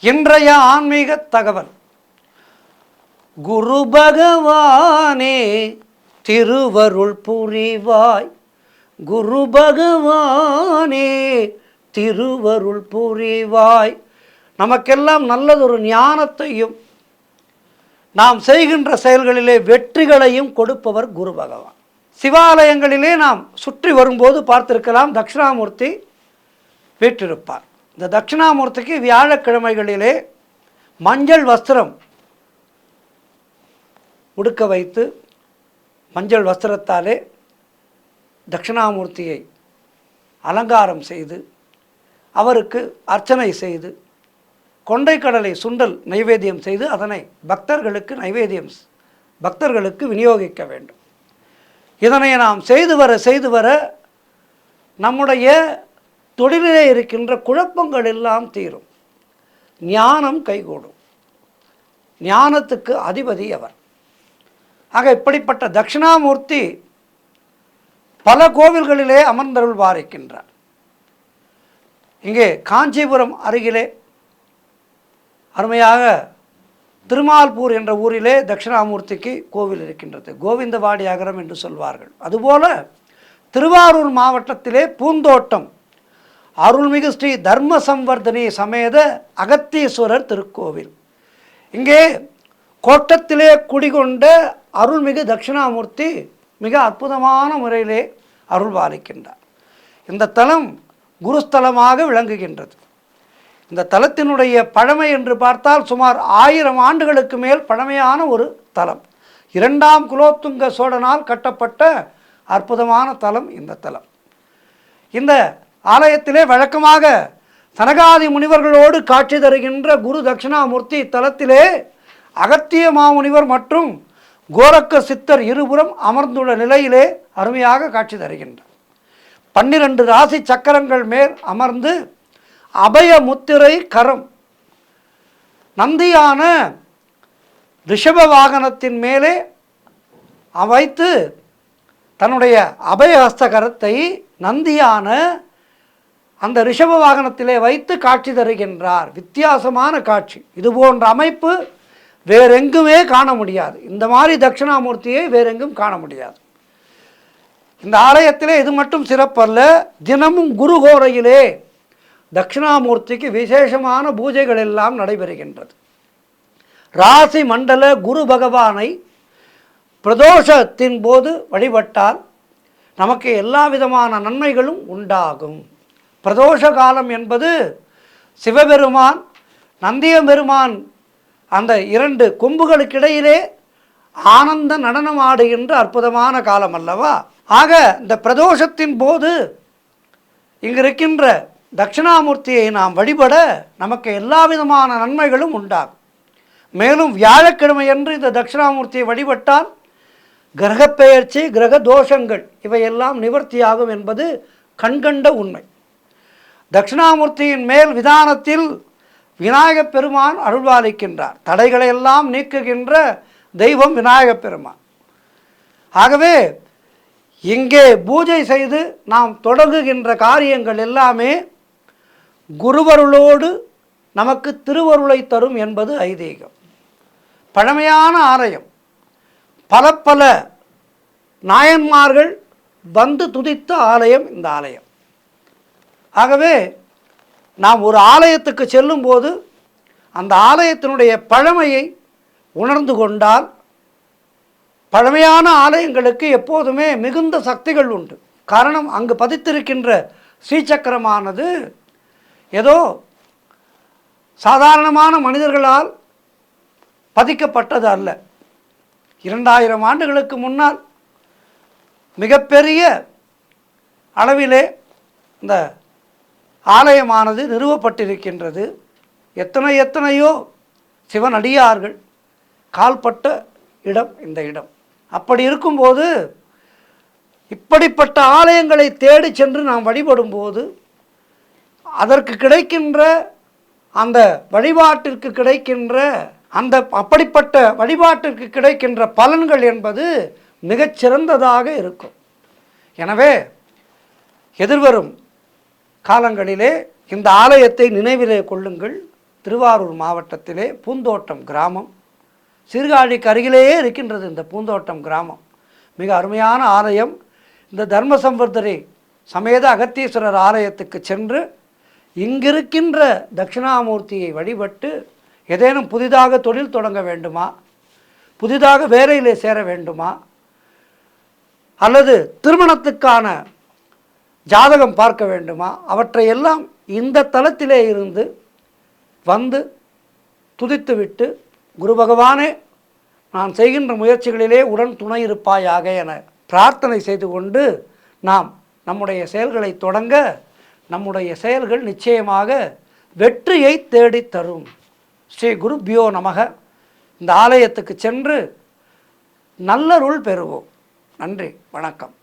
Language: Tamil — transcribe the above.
இன்றைய ஆன்மீக தகவல். குரு பகவானே திருவருள் புரிவாய், குரு பகவானே திருவருள் புரிவாய். நமக்கெல்லாம் நல்லதொரு ஞானத்தையும் நாம் செய்கின்ற செயல்களிலே வெற்றிகளையும் கொடுப்பவர் குரு பகவான். சிவாலயங்களிலே நாம் சுற்றி வரும்போது பார்த்திருக்கலாம், தட்சிணாமூர்த்தி வீற்றிருப்பார். இந்த தட்சிணாமூர்த்திக்கு வியாழக்கிழமைகளிலே மஞ்சள் வஸ்திரம் உடுக்க வைத்து மஞ்சள் வஸ்திரத்தாலே தட்சிணாமூர்த்தியை அலங்காரம் செய்து அவருக்கு அர்ச்சனை செய்து கொண்டைக்கடலை சுண்டல் நைவேத்தியம் செய்து அதனை பக்தர்களுக்கு விநியோகிக்க வேண்டும். இதனை நாம் செய்து வர நம்முடைய தொழிலிலே இருக்கின்ற குழப்பங்கள் எல்லாம் தீரும், ஞானம் கைகூடும். ஞானத்துக்கு அதிபதி அவர். ஆக இப்படிப்பட்ட தட்சிணாமூர்த்தி பல கோவில்களிலே அமர்ந்தருள் வாரிக்கின்றார். இங்கே காஞ்சிபுரம் அருகிலே அருமையாக திருமால்பூர் என்ற ஊரிலே தட்சிணாமூர்த்திக்கு கோவில் இருக்கின்றது. கோவிந்தவாடி அகரம் என்று சொல்வார்கள். அதுபோல திருவாரூர் மாவட்டத்திலே பூந்தோட்டம் அருள்மிகு ஸ்ரீ தர்ம சம்வர்தனி சமேத அகத்தீஸ்வரர் திருக்கோவில். இங்கே கோட்டத்திலே குடிகொண்ட அருள்மிகு தட்சிணாமூர்த்தி மிக அற்புதமான முறையிலே அருள்பாலிக்கின்றார். இந்த தலம் குருஸ்தலமாக விளங்குகின்றது. இந்த தலத்தினுடைய பழமை என்று பார்த்தால் சுமார் 1000 ஆண்டுகளுக்கு மேல் பழமையான ஒரு தலம். 2ஆம் குலோத்துங்க சோழனால் கட்டப்பட்ட அற்புதமான தலம் இந்த தலம். இந்த ஆலயத்திலே வழக்கமாக சனகாதி முனிவர்களோடு காட்சி தருகின்ற குரு தட்சிணாமூர்த்தி தலத்திலே அகத்திய மாமுனிவர் மற்றும் கோரக்க சித்தர் இருபுறம் அமர்ந்துள்ள நிலையிலே அருமையாக காட்சி தருகின்றார். 12 ராசி சக்கரங்கள் மேல் அமர்ந்து அபய முத்திரை கரம் நந்தியான ரிஷப வாகனத்தின் மேலே வைத்து தன்னுடைய அபயஹஸ்த கரத்தை நந்தியான அந்த ரிஷப வாகனத்திலே வைத்து காட்சி தருகின்றார். வித்தியாசமான காட்சி. இது போன்ற அமைப்பு வேறெங்குமே காண முடியாது. இந்த மாதிரி தட்சிணாமூர்த்தியை வேறெங்கும் காண முடியாது. இந்த ஆலயத்திலே இது மட்டும் சிறப்பல்ல, தினமும் குருகோரையிலே தட்சிணாமூர்த்திக்கு விசேஷமான பூஜைகள் எல்லாம் நடைபெறுகின்றது. ராசி மண்டல குரு பகவானை பிரதோஷத்தின் போது வழிபட்டால் நமக்கு எல்லா விதமான நன்மைகளும் உண்டாகும். பிரதோஷ காலம் என்பது சிவபெருமான் நந்தியபெருமான் அந்த 2 கொம்புகளுக்கிடையிலே ஆனந்த நடனம் ஆடுகின்ற அற்புதமான காலம் அல்லவா? ஆக இந்த பிரதோஷத்தின் போது இங்கு இருக்கின்ற தட்சிணாமூர்த்தியை நாம் வழிபட நமக்கு எல்லா விதமான நன்மைகளும் உண்டாகும். மேலும் வியாழக்கிழமை என்று இந்த தட்சிணாமூர்த்தியை வழிபட்டால் கிரகப்பெயர்ச்சி கிரக தோஷங்கள் இவையெல்லாம் நிவர்த்தியாகும் என்பது கண்கண்ட உண்மை. தட்சிணாமூர்த்தியின் மேல் விதானத்தில் விநாயகப் பெருமான் அருள்பாலிக்கின்றார். தடைகளை எல்லாம் நீக்குகின்ற தெய்வம் விநாயகப் பெருமான். ஆகவே இங்கே பூஜை செய்து நாம் தொடங்குகின்ற காரியங்கள் எல்லாமே குருவருளோடு நமக்கு திருவருளை தரும் என்பது ஐதீகம். பழமையான ஆலயம். பல நாயன்மார்கள் வந்து துதித்த ஆலயம் இந்த ஆலயம். ஆகவே நாம் ஒரு ஆலயத்துக்கு செல்லும்போது அந்த ஆலயத்தினுடைய பழமையை உணர்ந்து கொண்டால், பழமையான ஆலயங்களுக்கு எப்போதுமே மிகுந்த சக்திகள் உண்டு. காரணம், அங்கு பதித்திருக்கின்ற ஸ்ரீசக்கரமானது ஏதோ சாதாரணமான மனிதர்களால் பதிக்கப்பட்டது அல்ல. 2000 ஆண்டுகளுக்கு முன்னால் மிகப்பெரிய அளவிலே இந்த ஆலயமானது நிறுவப்பட்டிருக்கின்றது. எத்தனையோ சிவனடியார்கள் கால்பட்ட இடம் இந்த இடம். அப்படி இருக்கும்போது இப்படிப்பட்ட ஆலயங்களை தேடி சென்று நாம் வழிபடும்போது அதற்கு கிடைக்கின்ற அந்த வழிபாட்டிற்கு கிடைக்கின்ற அப்படிப்பட்ட வழிபாட்டிற்கு கிடைக்கின்ற பலன்கள் என்பது மிகச்சிறந்ததாக இருக்கும். எனவே எதிர்வரும் காலங்களிலே இந்த ஆலயத்தை நினைவிலே கொள்ளுங்கள். திருவாரூர் மாவட்டத்திலே பூந்தோட்டம் கிராமம், சீர்காழிக்கு அருகிலேயே இருக்கின்றது இந்த பூந்தோட்டம் கிராமம். மிக அருமையான ஆலயம். இந்த தர்மசம்வர்தரி சமேத அகத்தீஸ்வரர் ஆலயத்துக்கு சென்று இங்கிருக்கின்ற தட்சிணாமூர்த்தியை வழிபட்டு ஏதேனும் புதிதாக தொழில் தொடங்க வேண்டுமா, புதிதாக வேலையிலே சேர வேண்டுமா, அல்லது திருமணத்துக்கான ஜாதகம் பார்க்க வேண்டுமா, அவற்றையெல்லாம் இந்த தலத்திலே இருந்து வந்து துதித்துவிட்டு, குரு பகவானே நான் செய்கின்ற முயற்சிகளிலே உடன் துணை இருப்பாயாக என பிரார்த்தனை செய்து கொண்டு நாம் நம்முடைய செயல்களை தொடங்க நம்முடைய செயல்கள் நிச்சயமாக வெற்றியை தேடித் தரும். ஸ்ரீ குருபியோ நமக. இந்த ஆலயத்துக்கு சென்று நல்லருள் பெறுவோம். நன்றி, வணக்கம்.